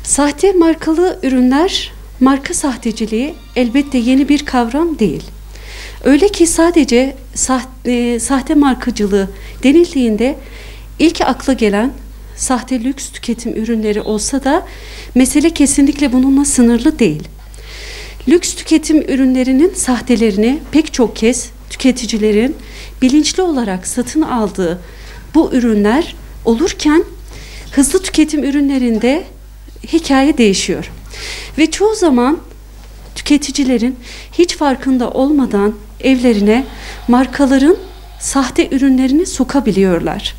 Sahte markalı ürünler, marka sahteciliği elbette yeni bir kavram değil. Öyle ki sadece sahte markacılığı denildiğinde ilk akla gelen sahte lüks tüketim ürünleri olsa da mesele kesinlikle bununla sınırlı değil. Lüks tüketim ürünlerinin sahtelerini pek çok kez tüketicilerin bilinçli olarak satın aldığı bu ürünler olurken hızlı tüketim ürünlerinde hikaye değişiyor. Ve çoğu zaman tüketicilerin hiç farkında olmadan evlerine markaların sahte ürünlerini sokabiliyorlar.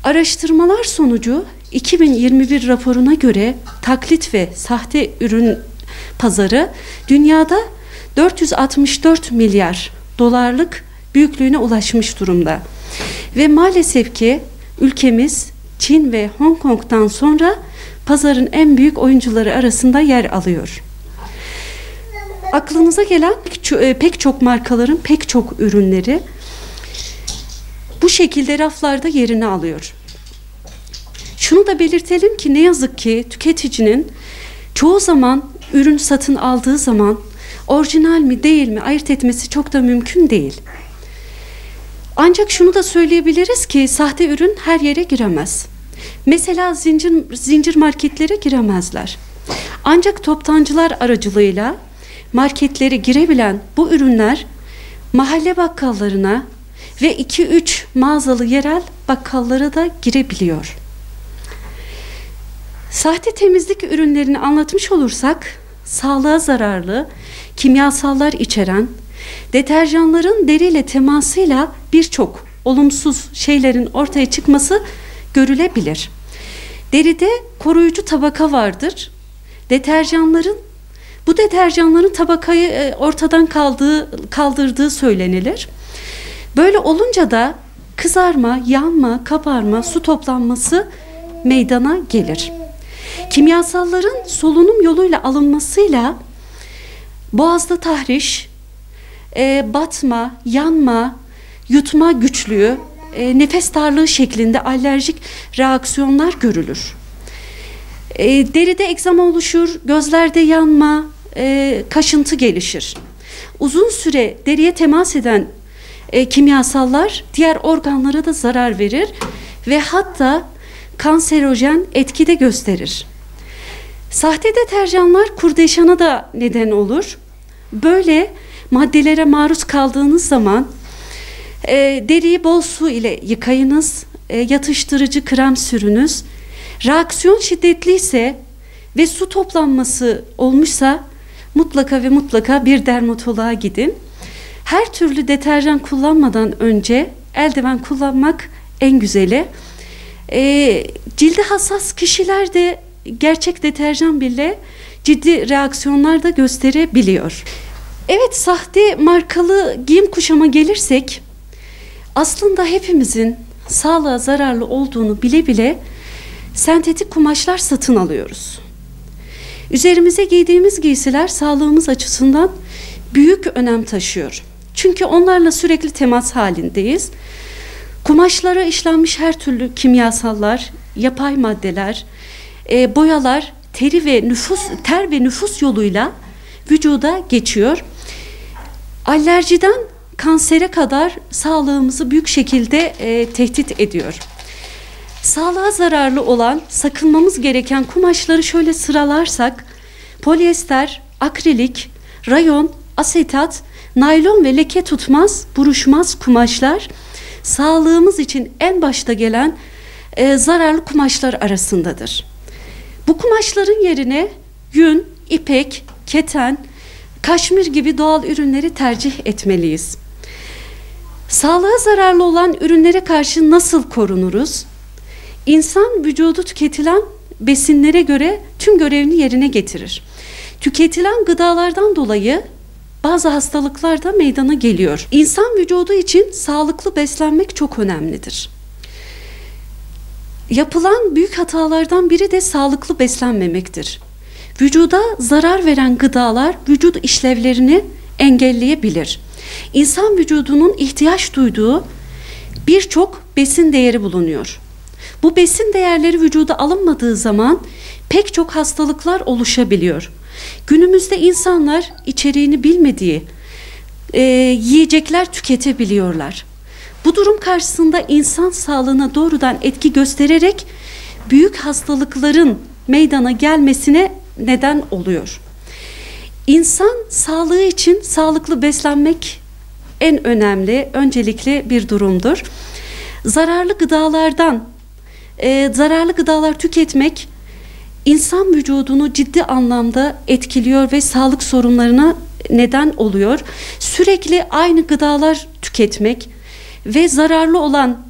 Araştırmalar sonucu 2021 raporuna göre taklit ve sahte ürün pazarı dünyada 464 milyar dolarlık büyüklüğüne ulaşmış durumda. Ve maalesef ki ülkemiz Çin ve Hong Kong'dan sonra pazarın en büyük oyuncuları arasında yer alıyor. Aklınıza gelen pek çok markaların pek çok ürünleri bu şekilde raflarda yerini alıyor. Şunu da belirtelim ki ne yazık ki tüketicinin çoğu zaman ürün satın aldığı zaman orijinal mi değil mi ayırt etmesi çok da mümkün değil. Ancak şunu da söyleyebiliriz ki sahte ürün her yere giremez. Mesela zincir marketlere giremezler. Ancak toptancılar aracılığıyla marketlere girebilen bu ürünler mahalle bakkallarına ve 2-3 mağazalı yerel bakkallara da girebiliyor. Sahte temizlik ürünlerini anlatmış olursak, sağlığa zararlı, kimyasallar içeren, deterjanların deriyle temasıyla birçok olumsuz şeylerin ortaya çıkması görülebilir. Deride koruyucu tabaka vardır. Bu deterjanların tabakayı ortadan kaldırdığı söylenilir. Böyle olunca da kızarma, yanma, kabarma, su toplanması meydana gelir. Kimyasalların solunum yoluyla alınmasıyla boğazda tahriş, batma, yanma, yutma güçlüğü, nefes darlığı şeklinde alerjik reaksiyonlar görülür. Deride egzama oluşur, gözlerde yanma, kaşıntı gelişir. Uzun süre deriye temas eden kimyasallar diğer organlara da zarar verir ve hatta kanserojen etki de gösterir. Sahte deterjanlar kurdeşana da neden olur. Böyle maddelere maruz kaldığınız zaman deriyi bol su ile yıkayınız, yatıştırıcı krem sürünüz. Reaksiyon şiddetliyse ve su toplanması olmuşsa mutlaka ve mutlaka bir dermatoloğa gidin. Her türlü deterjan kullanmadan önce eldiven kullanmak en güzeli. Cildi hassas kişiler de gerçek deterjan bile ciddi reaksiyonlar da gösterebiliyor. Evet, sahte markalı giyim kuşama gelirsek, aslında hepimizin sağlığa zararlı olduğunu bile bile sentetik kumaşlar satın alıyoruz. Üzerimize giydiğimiz giysiler sağlığımız açısından büyük önem taşıyor. Çünkü onlarla sürekli temas halindeyiz. Kumaşlara işlenmiş her türlü kimyasallar, yapay maddeler, boyalar ter ve nüfus yoluyla vücuda geçiyor. Alerjiden kansere kadar sağlığımızı büyük şekilde tehdit ediyor. Sağlığa zararlı olan, sakınmamız gereken kumaşları şöyle sıralarsak, polyester, akrilik, rayon, asetat, naylon ve leke tutmaz, buruşmaz kumaşlar sağlığımız için en başta gelen zararlı kumaşlar arasındadır. Bu kumaşların yerine yün, ipek, keten, kaşmir gibi doğal ürünleri tercih etmeliyiz. Sağlığa zararlı olan ürünlere karşı nasıl korunuruz? İnsan vücudu tüketilen besinlere göre tüm görevini yerine getirir. Tüketilen gıdalardan dolayı bazı hastalıklar da meydana geliyor. İnsan vücudu için sağlıklı beslenmek çok önemlidir. Yapılan büyük hatalardan biri de sağlıklı beslenmemektir. Vücuda zarar veren gıdalar vücut işlevlerini engelleyebilir. İnsan vücudunun ihtiyaç duyduğu birçok besin değeri bulunuyor. Bu besin değerleri vücuda alınmadığı zaman pek çok hastalıklar oluşabiliyor. Günümüzde insanlar içeriğini bilmediği yiyecekler tüketebiliyorlar. Bu durum karşısında insan sağlığına doğrudan etki göstererek büyük hastalıkların meydana gelmesine neden oluyor. İnsan sağlığı için sağlıklı beslenmek en önemli, öncelikli bir durumdur. Zararlı gıdalar tüketmek insan vücudunu ciddi anlamda etkiliyor ve sağlık sorunlarına neden oluyor. Sürekli aynı gıdalar tüketmek ve zararlı olan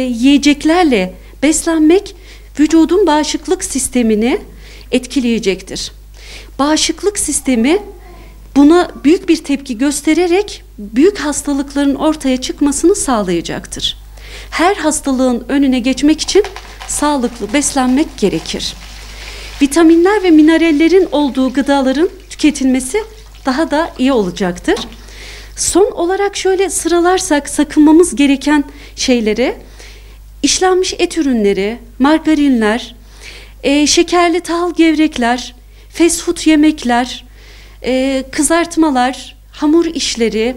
yiyeceklerle beslenmek vücudun bağışıklık sistemini etkileyecektir. Bağışıklık sistemi buna büyük bir tepki göstererek büyük hastalıkların ortaya çıkmasını sağlayacaktır. Her hastalığın önüne geçmek için sağlıklı beslenmek gerekir. Vitaminler ve minerallerin olduğu gıdaların tüketilmesi daha da iyi olacaktır. Son olarak şöyle sıralarsak sakınmamız gereken şeyleri: işlenmiş et ürünleri, margarinler, şekerli tahıl gevrekler, fast food yemekler, kızartmalar, hamur işleri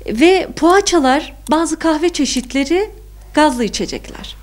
ve poğaçalar, bazı kahve çeşitleri, gazlı içecekler.